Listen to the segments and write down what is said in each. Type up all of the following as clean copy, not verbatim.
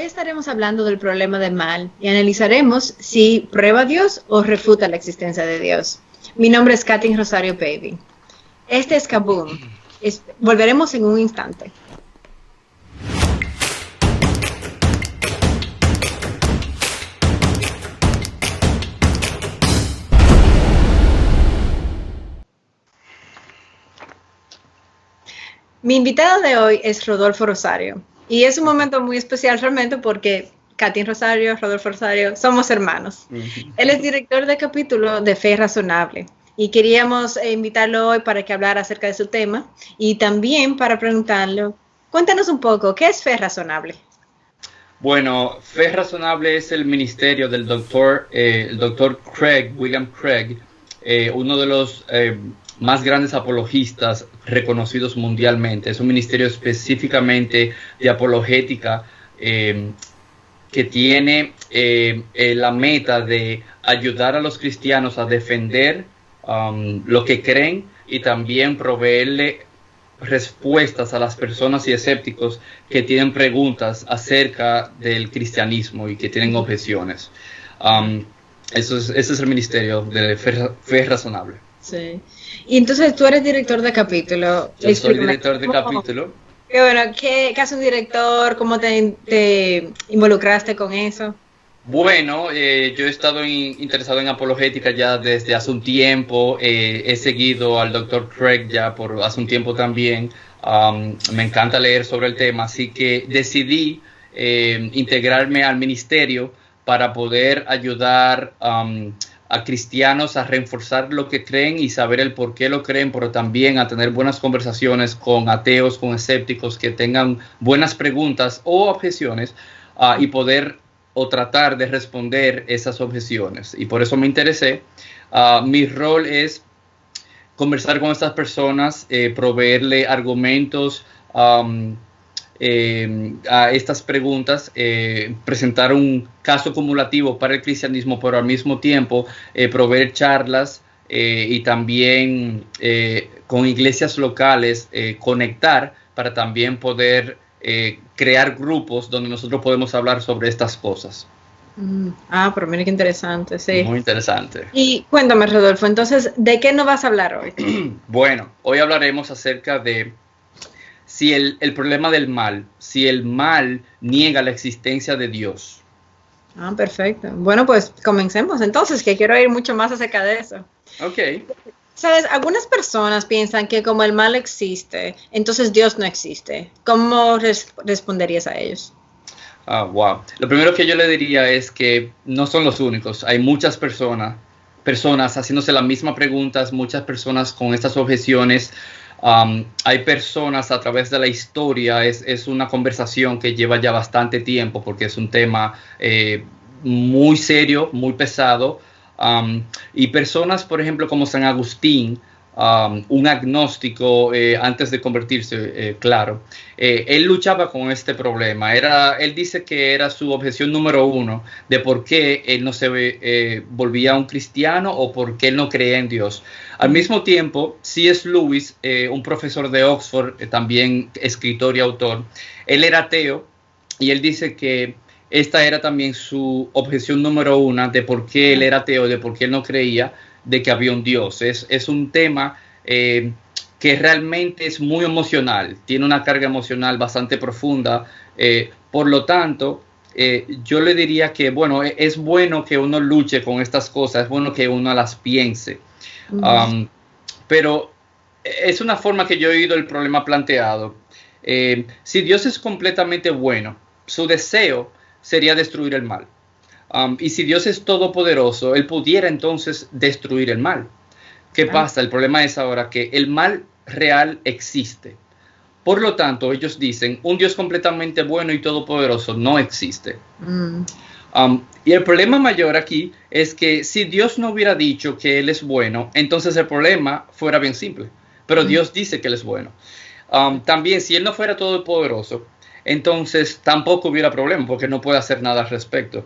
estaremos hablando del problema del mal y analizaremos si prueba a Dios o refuta la existencia de Dios. Mi nombre es Kathy Rosario Baby. Este es Kaboom. Volveremos en un instante. Mi invitado de hoy es Rodolfo Rosario y es un momento muy especial realmente porque Kathy Rosario, Rodolfo Rosario, somos hermanos. Él es director de capítulo de Fe Razonable y queríamos invitarlo hoy para que hablara acerca de su tema y también para preguntarle, cuéntanos un poco, ¿qué es Fe Razonable? Bueno, Fe Razonable es el ministerio del doctor William Craig, uno de los más grandes apologistas reconocidos mundialmente. Es un ministerio específicamente de apologética que tiene la meta de ayudar a los cristianos a defender lo que creen y también proveerle respuestas a las personas y escépticos que tienen preguntas acerca del cristianismo y que tienen objeciones. Ese es el ministerio de Fe Razonable. Sí. Y entonces tú eres director de capítulo. Yo soy director de capítulo. Qué bueno, ¿qué hace un director? ¿Cómo te involucraste con eso? Bueno, yo he estado interesado en apologética ya desde hace un tiempo. He seguido al Dr. Craig ya por hace un tiempo también. Me encanta leer sobre el tema, así que decidí integrarme al ministerio para poder ayudar a cristianos a reforzar lo que creen y saber el por qué lo creen, pero también a tener buenas conversaciones con ateos, con escépticos que tengan buenas preguntas o objeciones y poder o tratar de responder esas objeciones. Y por eso me interesé. Mi rol es conversar con estas personas, proveerle argumentos a estas preguntas, presentar un caso acumulativo para el cristianismo, pero al mismo tiempo proveer charlas y también con iglesias locales conectar para también poder crear grupos donde nosotros podemos hablar sobre estas cosas. Pero mira qué interesante, sí. Muy interesante. Y cuéntame, Rodolfo, entonces, ¿de qué nos vas a hablar hoy? Bueno, hoy hablaremos acerca de si el problema del mal, si el mal niega la existencia de Dios. Perfecto. Bueno, pues comencemos entonces, que quiero oír mucho más acerca de eso. Ok. Sabes, algunas personas piensan que como el mal existe, entonces Dios no existe. ¿Cómo responderías a ellos? Wow. Lo primero que yo le diría es que no son los únicos. Hay muchas personas haciéndose las mismas preguntas, muchas personas con estas objeciones. Hay personas a través de la historia, es una conversación que lleva ya bastante tiempo porque es un tema muy serio, muy pesado. Y personas, por ejemplo, como San Agustín, un agnóstico antes de convertirse, claro, él luchaba con este problema. Él dice que era su objeción número uno de por qué él no se volvía un cristiano o por qué él no creía en Dios. Al mismo tiempo, C.S. Lewis, un profesor de Oxford, también escritor y autor, él era ateo y él dice que esta era también su objeción número uno de por qué él era ateo, de por qué él no creía de que había un Dios. Es un tema que realmente es muy emocional, tiene una carga emocional bastante profunda. Por lo tanto, yo le diría que, bueno, es bueno que uno luche con estas cosas, es bueno que uno las piense. Pero es una forma que yo he oído el problema planteado. Si Dios es completamente bueno, su deseo sería destruir el mal. Y si Dios es todopoderoso, Él pudiera entonces destruir el mal. ¿Qué pasa? El problema es ahora que el mal real existe. Por lo tanto, ellos dicen, un Dios completamente bueno y todopoderoso no existe. Y el problema mayor aquí es que si Dios no hubiera dicho que Él es bueno, entonces el problema fuera bien simple. Pero Dios dice que Él es bueno. También, si Él no fuera todopoderoso, entonces tampoco hubiera problema porque no puede hacer nada al respecto.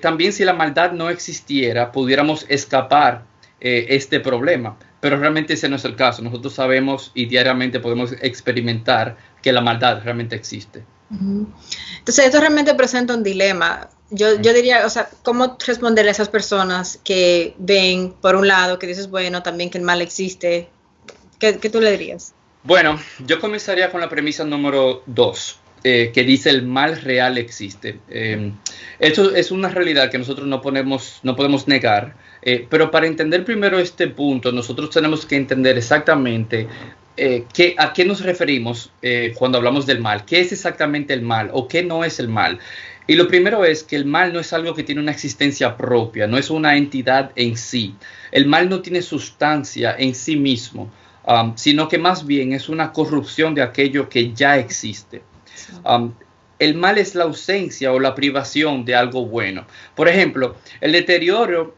También si la maldad no existiera, pudiéramos escapar este problema. Pero realmente ese no es el caso. Nosotros sabemos y diariamente podemos experimentar que la maldad realmente existe. Entonces, esto realmente presenta un dilema. Yo diría, o sea, ¿cómo responderle a esas personas que ven, por un lado, que dices, bueno, también que el mal existe? ¿Qué tú le dirías? Bueno, yo comenzaría con la premisa número 2, que dice el mal real existe. Esto es una realidad que nosotros no podemos negar, pero para entender primero este punto, nosotros tenemos que entender exactamente a qué nos referimos cuando hablamos del mal. ¿Qué es exactamente el mal o qué no es el mal? Y lo primero es que el mal no es algo que tiene una existencia propia, no es una entidad en sí. El mal no tiene sustancia en sí mismo. Sino que más bien es una corrupción de aquello que ya existe. El mal es la ausencia o la privación de algo bueno. Por ejemplo, el deterioro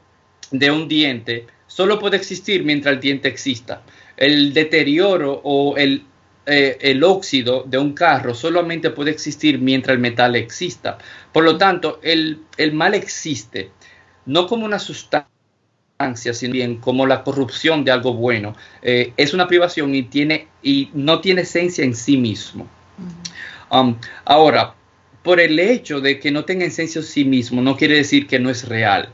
de un diente solo puede existir mientras el diente exista. El deterioro o el óxido de un carro solamente puede existir mientras el metal exista. Por lo tanto, el mal existe, no como una sustancia, sino bien como la corrupción de algo bueno. Es una privación y no tiene esencia en sí mismo. Ahora, por el hecho de que no tenga esencia en sí mismo, no quiere decir que no es real.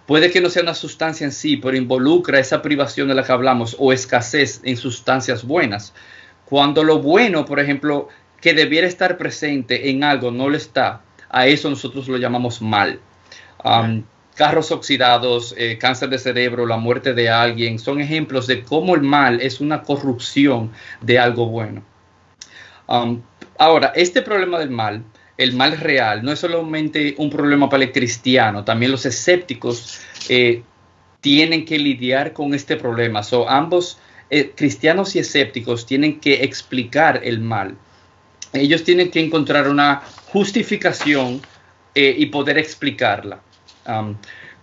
Puede que no sea una sustancia en sí, pero involucra esa privación de la que hablamos o escasez en sustancias buenas. Cuando lo bueno, por ejemplo, que debiera estar presente en algo, no lo está, a eso nosotros lo llamamos mal. Carros oxidados, cáncer de cerebro, la muerte de alguien, son ejemplos de cómo el mal es una corrupción de algo bueno. Ahora, este problema del mal, el mal real, no es solamente un problema para el cristiano, también los escépticos tienen que lidiar con este problema. Ambos, cristianos y escépticos, tienen que explicar el mal. Ellos tienen que encontrar una justificación y poder explicarla.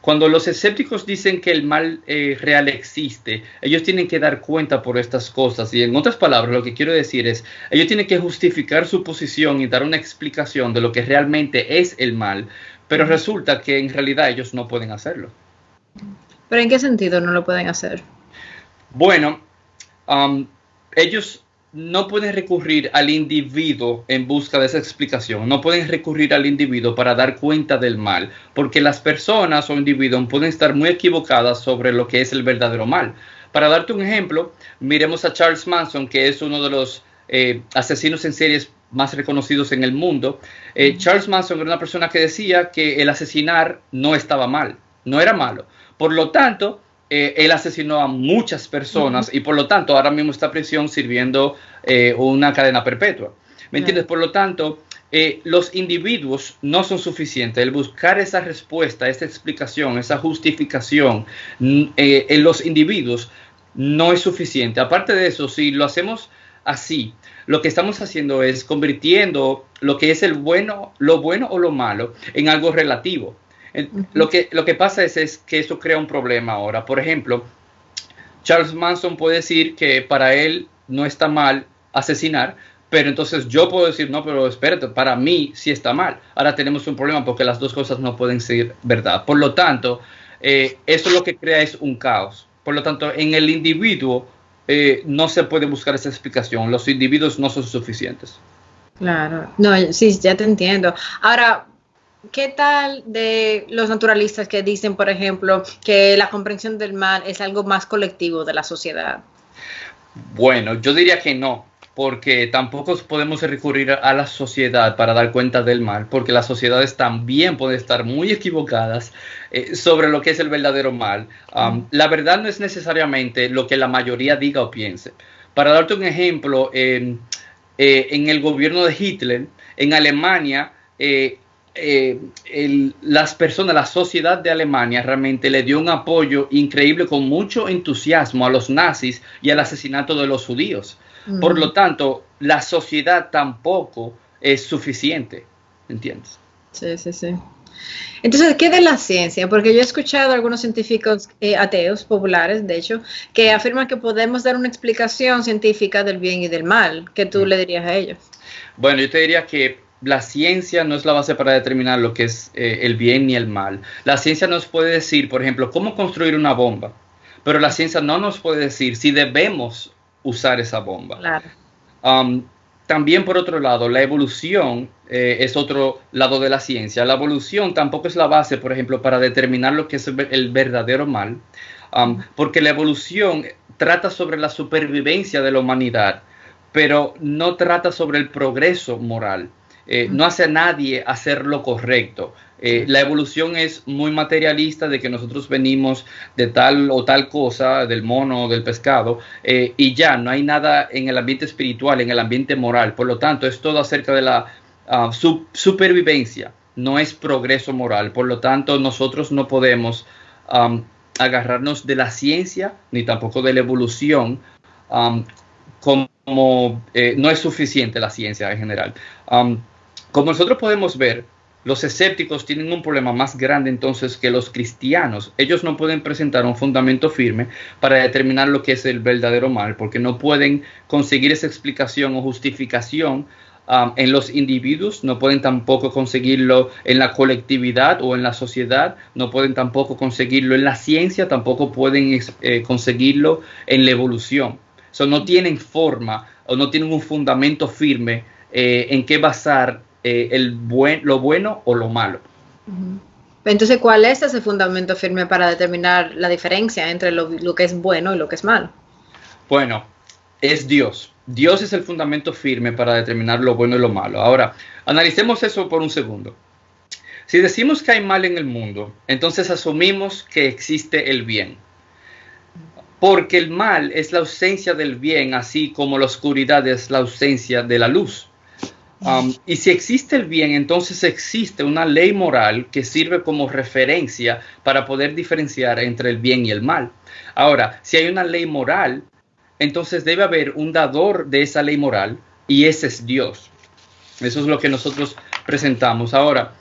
Cuando los escépticos dicen que el mal real existe, ellos tienen que dar cuenta por estas cosas. Y en otras palabras, lo que quiero decir es, ellos tienen que justificar su posición y dar una explicación de lo que realmente es el mal. Pero resulta que en realidad ellos no pueden hacerlo. ¿Pero en qué sentido no lo pueden hacer? Bueno, ellos no pueden recurrir al individuo en busca de esa explicación, no pueden recurrir al individuo para dar cuenta del mal, porque las personas o individuos pueden estar muy equivocadas sobre lo que es el verdadero mal. Para darte un ejemplo, miremos a Charles Manson, que es uno de los asesinos en series más reconocidos en el mundo. Charles Manson era una persona que decía que el asesinar no estaba mal, no era malo. Por lo tanto, él asesinó a muchas personas y por lo tanto ahora mismo está en prisión sirviendo una cadena perpetua. ¿Me entiendes? Por lo tanto, los individuos no son suficientes. El buscar esa respuesta, esa explicación, esa justificación en los individuos no es suficiente. Aparte de eso, si lo hacemos así, lo que estamos haciendo es convirtiendo lo que es lo bueno o lo malo en algo relativo. Lo que pasa es que eso crea un problema ahora. Por ejemplo, Charles Manson puede decir que para él no está mal asesinar, pero entonces yo puedo decir, no, pero espérate, para mí sí está mal. Ahora tenemos un problema porque las dos cosas no pueden ser verdad. Por lo tanto, eso lo que crea es un caos. Por lo tanto, en el individuo no se puede buscar esa explicación. Los individuos no son suficientes. Claro, no, sí, ya te entiendo. Ahora, ¿qué tal de los naturalistas que dicen, por ejemplo, que la comprensión del mal es algo más colectivo de la sociedad? Bueno, yo diría que no, porque tampoco podemos recurrir a la sociedad para dar cuenta del mal, porque las sociedades también pueden estar muy equivocadas sobre lo que es el verdadero mal. La verdad no es necesariamente lo que la mayoría diga o piense. Para darte un ejemplo, en el gobierno de Hitler, en Alemania, las personas, la sociedad de Alemania realmente le dio un apoyo increíble con mucho entusiasmo a los nazis y al asesinato de los judíos. Por lo tanto, la sociedad tampoco es suficiente, ¿entiendes? Sí, sí, sí. Entonces, ¿qué de la ciencia? Porque yo he escuchado a algunos científicos ateos, populares, de hecho, que afirman que podemos dar una explicación científica del bien y del mal. ¿Qué tú le dirías a ellos? Bueno, yo te diría que la ciencia no es la base para determinar lo que es el bien ni el mal. La ciencia nos puede decir, por ejemplo, cómo construir una bomba, pero la ciencia no nos puede decir si debemos usar esa bomba. Claro. también, por otro lado, la evolución es otro lado de la ciencia. La evolución tampoco es la base, por ejemplo, para determinar lo que es el verdadero mal, porque la evolución trata sobre la supervivencia de la humanidad, pero no trata sobre el progreso moral. No hace a nadie hacer lo correcto. La evolución es muy materialista, de que nosotros venimos de tal o tal cosa, del mono o del pescado, y ya no hay nada en el ambiente espiritual, en el ambiente moral. Por lo tanto, es todo acerca de la supervivencia, no es progreso moral. Por lo tanto, nosotros no podemos agarrarnos de la ciencia ni tampoco de la evolución, como no es suficiente la ciencia en general. Como nosotros podemos ver, los escépticos tienen un problema más grande entonces que los cristianos. Ellos no pueden presentar un fundamento firme para determinar lo que es el verdadero mal, porque no pueden conseguir esa explicación o justificación en los individuos, no pueden tampoco conseguirlo en la colectividad o en la sociedad, no pueden tampoco conseguirlo en la ciencia, tampoco pueden conseguirlo en la evolución. No tienen forma o no tienen un fundamento firme en qué basar lo bueno o lo malo. Entonces, ¿cuál es ese fundamento firme para determinar la diferencia entre lo que es bueno y lo que es malo? Bueno, es Dios. Dios es el fundamento firme para determinar lo bueno y lo malo. Ahora, analicemos eso por un segundo. Si decimos que hay mal en el mundo, entonces asumimos que existe el bien. Porque el mal es la ausencia del bien, así como la oscuridad es la ausencia de la luz. Y si existe el bien, entonces existe una ley moral que sirve como referencia para poder diferenciar entre el bien y el mal. Ahora, si hay una ley moral, entonces debe haber un dador de esa ley moral, y ese es Dios. Eso es lo que nosotros presentamos. Ahora,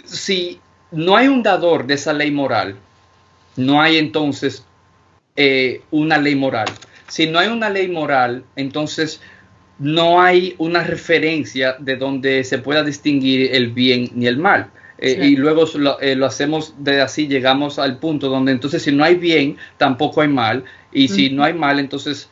si no hay un dador de esa ley moral, no hay entonces una ley moral. Si no hay una ley moral, entonces no hay una referencia de donde se pueda distinguir el bien ni el mal. Sí. Y luego lo hacemos de así, llegamos al punto donde entonces si no hay bien, tampoco hay mal. Y si no hay mal, entonces,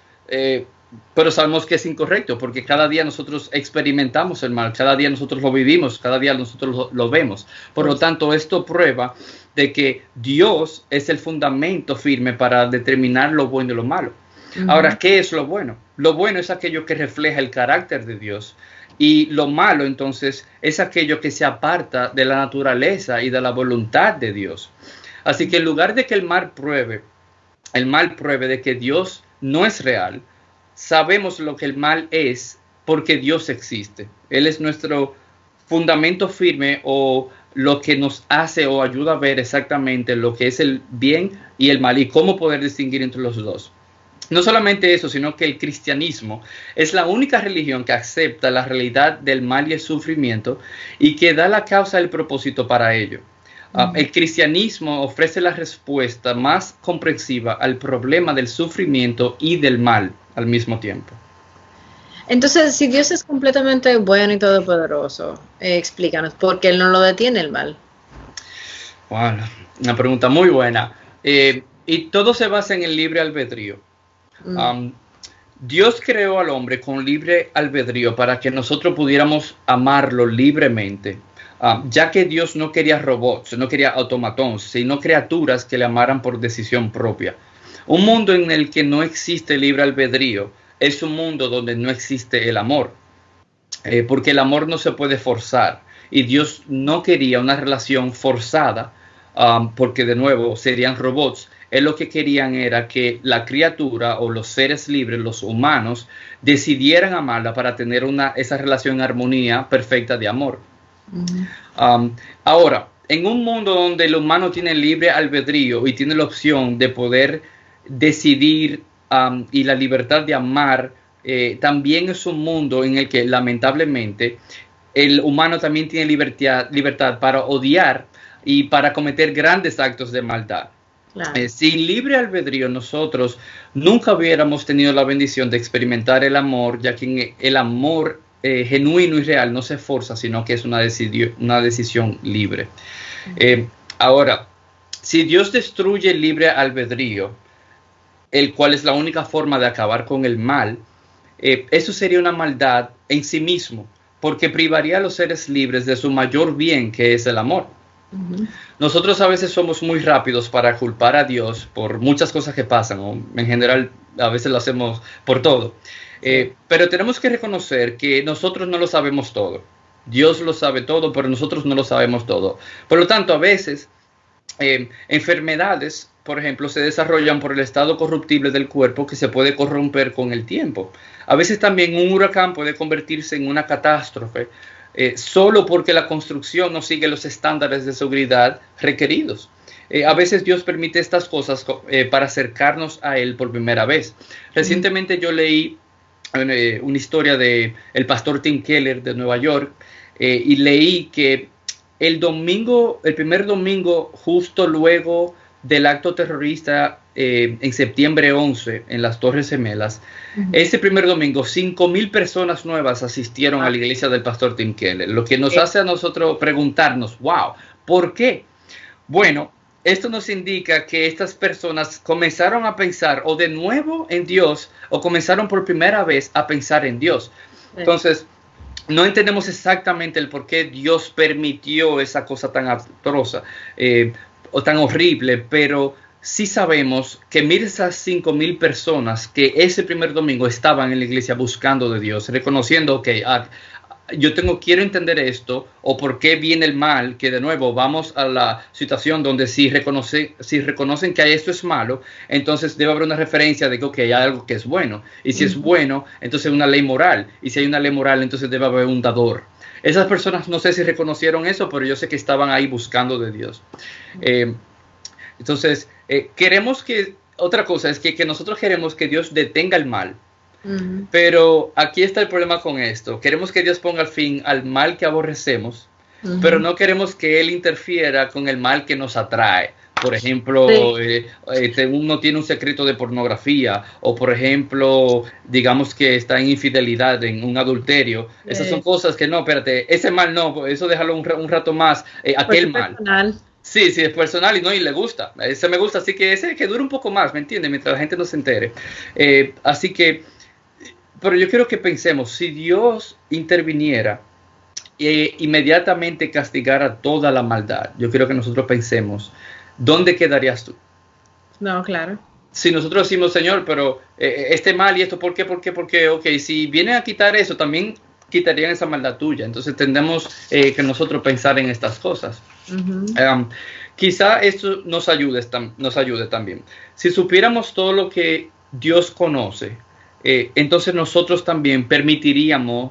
pero sabemos que es incorrecto, porque cada día nosotros experimentamos el mal, cada día nosotros lo vivimos, cada día nosotros lo vemos. Por lo tanto, esto prueba de que Dios es el fundamento firme para determinar lo bueno y lo malo. Ahora, ¿qué es lo bueno? Lo bueno es aquello que refleja el carácter de Dios. Y lo malo, entonces, es aquello que se aparta de la naturaleza y de la voluntad de Dios. Así que en lugar de que el mal pruebe de que Dios no es real, sabemos lo que el mal es porque Dios existe. Él es nuestro fundamento firme, o lo que nos hace o ayuda a ver exactamente lo que es el bien y el mal y cómo poder distinguir entre los dos. No solamente eso, sino que el cristianismo es la única religión que acepta la realidad del mal y el sufrimiento y que da la causa y el propósito para ello. El cristianismo ofrece la respuesta más comprensiva al problema del sufrimiento y del mal al mismo tiempo. Entonces, si Dios es completamente bueno y todopoderoso, explícanos, ¿por qué Él no lo detiene el mal? Bueno, una pregunta muy buena. Y todo se basa en el libre albedrío. Dios creó al hombre con libre albedrío para que nosotros pudiéramos amarlo libremente, ya que Dios no quería robots, no quería automatons, sino criaturas que le amaran por decisión propia. Un mundo en el que no existe libre albedrío es un mundo donde no existe el amor, porque el amor no se puede forzar, y Dios no quería una relación forzada, porque de nuevo serían robots. Él lo que querían era que la criatura o los seres libres, los humanos, decidieran amarla para tener esa relación en armonía perfecta de amor. Ahora, en un mundo donde el humano tiene libre albedrío y tiene la opción de poder decidir y la libertad de amar, también es un mundo en el que lamentablemente el humano también tiene libertad para odiar y para cometer grandes actos de maldad. Claro. Sin libre albedrío nosotros nunca hubiéramos tenido la bendición de experimentar el amor, ya que el amor genuino y real no se forza, sino que es una decisión libre. Ahora, si Dios destruye el libre albedrío, el cual es la única forma de acabar con el mal, eso sería una maldad en sí mismo, porque privaría a los seres libres de su mayor bien, que es el amor. Nosotros a veces somos muy rápidos para culpar a Dios por muchas cosas que pasan, o en general a veces lo hacemos por todo. Pero tenemos que reconocer que nosotros no lo sabemos todo. Dios lo sabe todo, pero nosotros no lo sabemos todo. Por lo tanto, a veces enfermedades, por ejemplo, se desarrollan por el estado corruptible del cuerpo que se puede corromper con el tiempo. A veces también un huracán puede convertirse en una catástrofe solo porque la construcción no sigue los estándares de seguridad requeridos. A veces Dios permite estas cosas para acercarnos a Él por primera vez. Recientemente yo leí una historia de el pastor Tim Keller de Nueva York y leí que el primer domingo justo luego del acto terrorista en septiembre 11 en las Torres Gemelas, ese primer domingo 5,000 personas nuevas asistieron a la iglesia del pastor Tim Keller, lo que nos hace a nosotros preguntarnos, wow, ¿por qué? Bueno, esto nos indica que estas personas comenzaron a pensar o de nuevo en Dios o comenzaron por primera vez a pensar en Dios. Entonces, no entendemos exactamente el por qué Dios permitió esa cosa tan atrosa o tan horrible, pero sí sabemos que mira esas 5,000 personas que ese primer domingo estaban en la iglesia buscando de Dios, reconociendo que quiero entender esto, o por qué viene el mal, que de nuevo vamos a la situación donde si reconocen que esto es malo, entonces debe haber una referencia de que okay, hay algo que es bueno, y si es bueno, entonces una ley moral, y si hay una ley moral, entonces debe haber un dador. Esas personas no sé si reconocieron eso, pero yo sé que estaban ahí buscando de Dios. Entonces, otra cosa es que nosotros queremos que Dios detenga el mal. Pero aquí está el problema con esto. Queremos que Dios ponga fin al mal que aborrecemos, pero no queremos que Él interfiera con el mal que nos atrae. Por ejemplo, uno tiene un secreto de pornografía, o por ejemplo, digamos que está en infidelidad, en un adulterio. Esas son cosas que no, espérate, ese mal no, eso déjalo un rato más, aquel mal. Personal. Sí, es personal y le gusta. Ese me gusta, así que ese que dure un poco más, ¿me entiendes? Mientras la gente no se entere. Así que, pero yo quiero que pensemos, si Dios interviniera e inmediatamente castigara toda la maldad, yo quiero que nosotros pensemos, ¿dónde quedarías tú? No, claro. Si nosotros decimos, Señor, pero este mal y esto, ¿por qué? Ok, si vienen a quitar eso, también quitarían esa maldad tuya. Entonces tendemos que nosotros pensar en estas cosas. Quizá esto nos ayude también. Si supiéramos todo lo que Dios conoce, entonces nosotros también permitiríamos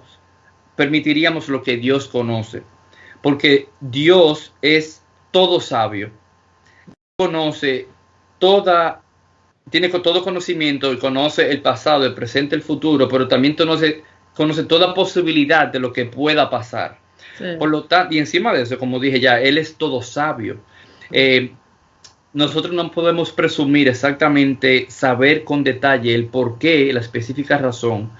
lo que Dios conoce. Porque Dios es todo sabio. Conoce tiene todo conocimiento y conoce el pasado, el presente, el futuro, pero también conoce toda posibilidad de lo que pueda pasar. Sí. Por lo tanto, y encima de eso, como dije ya, Él es todo sabio. Nosotros no podemos presumir exactamente saber con detalle el por qué, la específica razón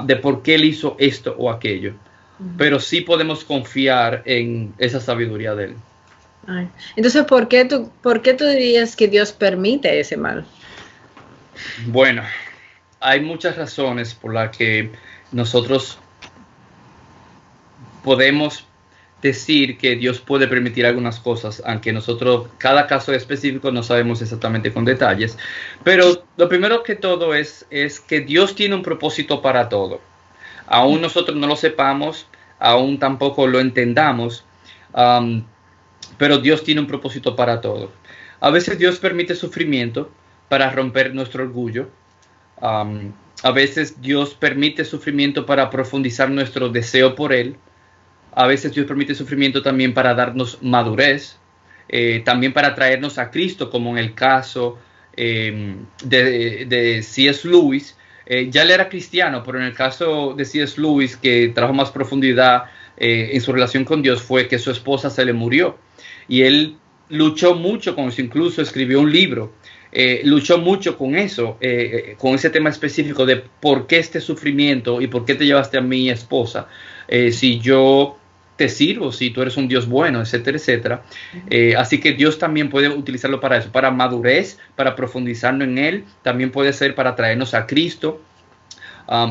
de por qué Él hizo esto o aquello. Pero sí podemos confiar en esa sabiduría de Él. Ay. Entonces, ¿por qué tú dirías que Dios permite ese mal? Bueno, hay muchas razones por las que nosotros podemos decir que Dios puede permitir algunas cosas, aunque nosotros, cada caso específico, no sabemos exactamente con detalles. Pero lo primero que todo es que Dios tiene un propósito para todo. Aún nosotros no lo sepamos, aún tampoco lo entendamos, pero Dios tiene un propósito para todo. A veces Dios permite sufrimiento para romper nuestro orgullo. A veces Dios permite sufrimiento para profundizar nuestro deseo por Él. A veces Dios permite sufrimiento también para darnos madurez, también para traernos a Cristo, como en el caso de C.S. Lewis. Ya él era cristiano, pero en el caso de C.S. Lewis, que trajo más profundidad en su relación con Dios, fue que su esposa se le murió. Y él luchó mucho con eso, incluso escribió un libro. Luchó mucho con eso, con ese tema específico de por qué este sufrimiento y por qué te llevaste a mi esposa, si yo te sirvo, si tú eres un Dios bueno, etcétera, etcétera. Así que Dios también puede utilizarlo para eso, para madurez, para profundizarnos en Él, también puede ser para traernos a Cristo.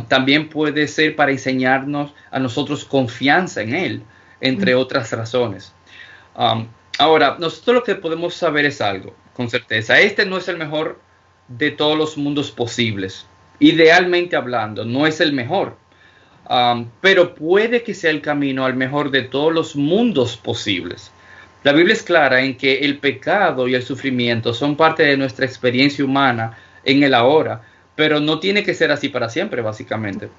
También puede ser para enseñarnos a nosotros confianza en Él, entre otras razones. Ahora, nosotros lo que podemos saber es algo, con certeza. Este no es el mejor de todos los mundos posibles. Idealmente hablando, no es el mejor. Pero puede que sea el camino al mejor de todos los mundos posibles. La Biblia es clara en que el pecado y el sufrimiento son parte de nuestra experiencia humana en el ahora, pero no tiene que ser así para siempre, básicamente.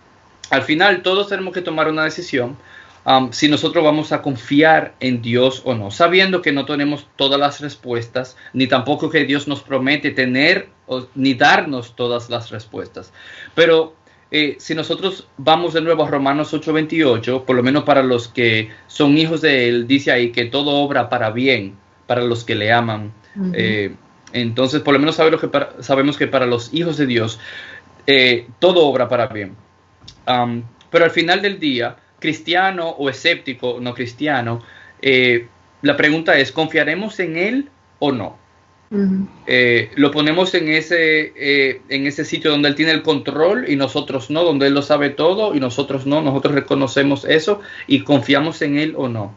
Al final, todos tenemos que tomar una decisión si nosotros vamos a confiar en Dios o no, sabiendo que no tenemos todas las respuestas, ni tampoco que Dios nos promete tener ni darnos todas las respuestas. Pero si nosotros vamos de nuevo a Romanos 8:28, por lo menos para los que son hijos de Él, dice ahí que todo obra para bien, para los que le aman. Entonces, por lo menos sabemos que para los hijos de Dios, todo obra para bien. Pero al final del día, cristiano o escéptico, no cristiano, la pregunta es, ¿confiaremos en Él o no? Lo ponemos en ese sitio donde Él tiene el control y nosotros no, donde Él lo sabe todo y nosotros no, nosotros reconocemos eso y confiamos en Él o no.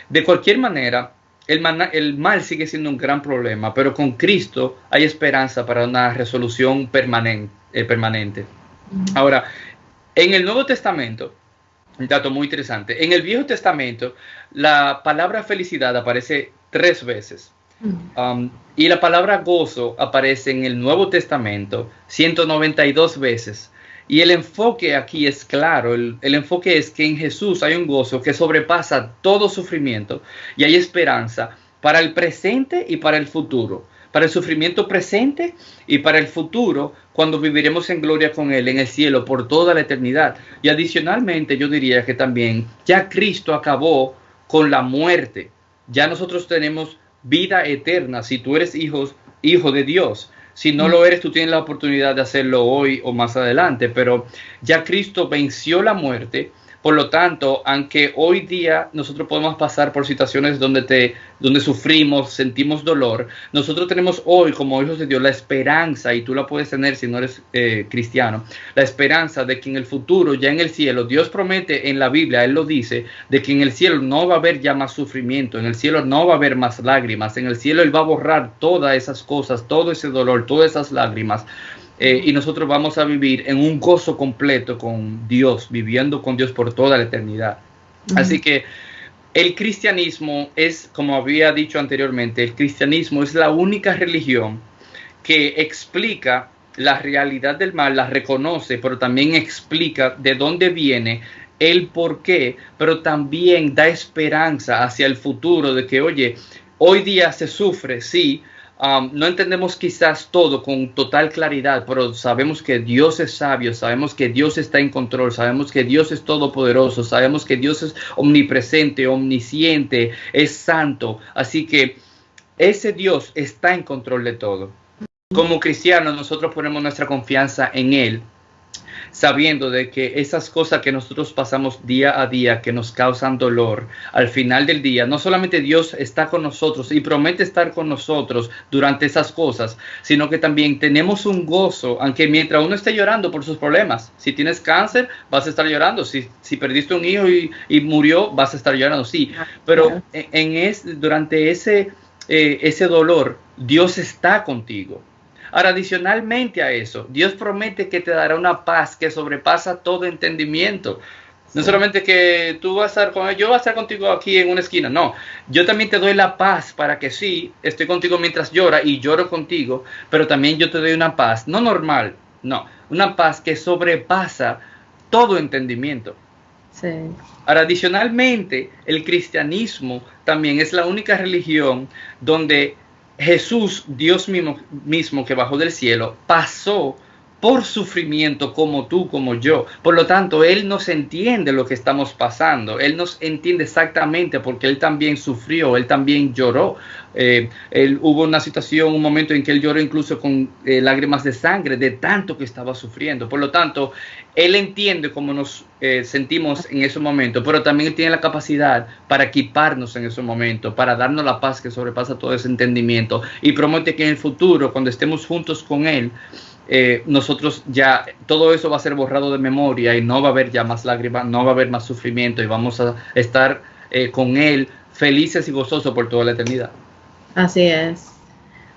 De cualquier manera, el mal sigue siendo un gran problema, pero con Cristo hay esperanza para una resolución permanente. Ahora, en el Nuevo Testamento, un dato muy interesante, en el Viejo Testamento la palabra felicidad aparece 3 veces. Y la palabra gozo aparece en el Nuevo Testamento 192 veces. Y el enfoque aquí es claro, el enfoque es que en Jesús hay un gozo que sobrepasa todo sufrimiento y hay esperanza para el presente y para el futuro. Para el sufrimiento presente y para el futuro, cuando viviremos en gloria con Él en el cielo por toda la eternidad. Y adicionalmente yo diría que también ya Cristo acabó con la muerte. Ya nosotros tenemos vida eterna si tú eres hijo de Dios. Si no lo eres, tú tienes la oportunidad de hacerlo hoy o más adelante, pero ya Cristo venció la muerte. Por lo tanto, aunque hoy día nosotros podemos pasar por situaciones donde sufrimos, sentimos dolor, nosotros tenemos hoy como hijos de Dios la esperanza, y tú la puedes tener si no eres cristiano, la esperanza de que en el futuro, ya en el cielo, Dios promete en la Biblia, Él lo dice, de que en el cielo no va a haber ya más sufrimiento, en el cielo no va a haber más lágrimas, en el cielo Él va a borrar todas esas cosas, todo ese dolor, todas esas lágrimas. Y nosotros vamos a vivir en un gozo completo con Dios, viviendo con Dios por toda la eternidad. Así que el cristianismo es, como había dicho anteriormente, el cristianismo es la única religión que explica la realidad del mal, la reconoce, pero también explica de dónde viene, el por qué, pero también da esperanza hacia el futuro de que, oye, hoy día se sufre, sí. No entendemos quizás todo con total claridad, pero sabemos que Dios es sabio, sabemos que Dios está en control, sabemos que Dios es todopoderoso, sabemos que Dios es omnipresente, omnisciente, es santo. Así que ese Dios está en control de todo. Como cristianos, nosotros ponemos nuestra confianza en Él, sabiendo de que esas cosas que nosotros pasamos día a día, que nos causan dolor, al final del día, no solamente Dios está con nosotros y promete estar con nosotros durante esas cosas, sino que también tenemos un gozo, aunque mientras uno esté llorando por sus problemas, si tienes cáncer, vas a estar llorando, si perdiste un hijo y murió, vas a estar llorando, sí, pero durante ese dolor, Dios está contigo. Ahora, adicionalmente a eso, Dios promete que te dará una paz que sobrepasa todo entendimiento. No solamente que tú vas a estar yo voy a estar contigo aquí en una esquina. No, yo también te doy la paz para que sí, estoy contigo mientras llora y lloro contigo, pero también yo te doy una paz, no normal, no, una paz que sobrepasa todo entendimiento. Sí. Ahora, adicionalmente, el cristianismo también es la única religión donde Jesús, Dios mismo que bajó del cielo, pasó por sufrimiento como tú, como yo. Por lo tanto, Él nos entiende lo que estamos pasando. Él nos entiende exactamente porque Él también sufrió, Él también lloró. Hubo una situación, un momento en que Él lloró incluso con lágrimas de sangre de tanto que estaba sufriendo. Por lo tanto, Él entiende cómo nos sentimos en ese momento, pero también Él tiene la capacidad para equiparnos en ese momento, para darnos la paz que sobrepasa todo ese entendimiento. Y promete que en el futuro, cuando estemos juntos con Él, nosotros ya, todo eso va a ser borrado de memoria y no va a haber ya más lágrimas, no va a haber más sufrimiento y vamos a estar con Él felices y gozosos por toda la eternidad. Así es.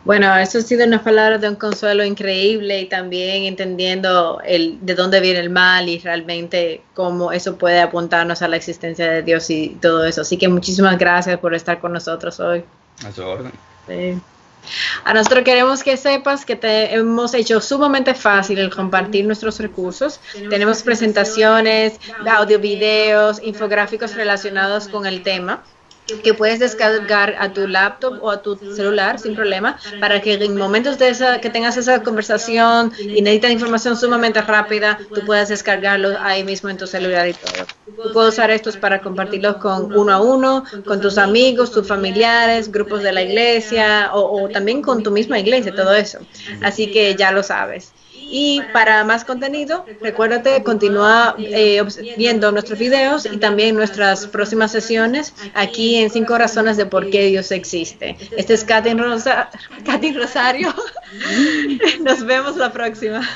Bueno, eso ha sido unas palabras de un consuelo increíble y también entendiendo de dónde viene el mal y realmente cómo eso puede apuntarnos a la existencia de Dios y todo eso. Así que muchísimas gracias por estar con nosotros hoy. A su orden. Sí. A nosotros queremos que sepas que te hemos hecho sumamente fácil el compartir nuestros recursos. Tenemos presentaciones, audio, videos, infográficos relacionados con el tema, que puedes descargar a tu laptop o a tu celular sin problema, para que en momentos que tengas esa conversación y necesitas información sumamente rápida, tú puedas descargarlo ahí mismo en tu celular y todo. Tú puedes usar estos para compartirlos uno a uno, con tus amigos, tus familiares, grupos de la iglesia o también con tu misma iglesia, todo eso. Así que ya lo sabes. Y para más contenido, recuérdate, continúa viendo nuestros videos y también nuestras próximas sesiones aquí en 5 razones de por qué Dios existe. Este es Katy Rosario. Nos vemos la próxima.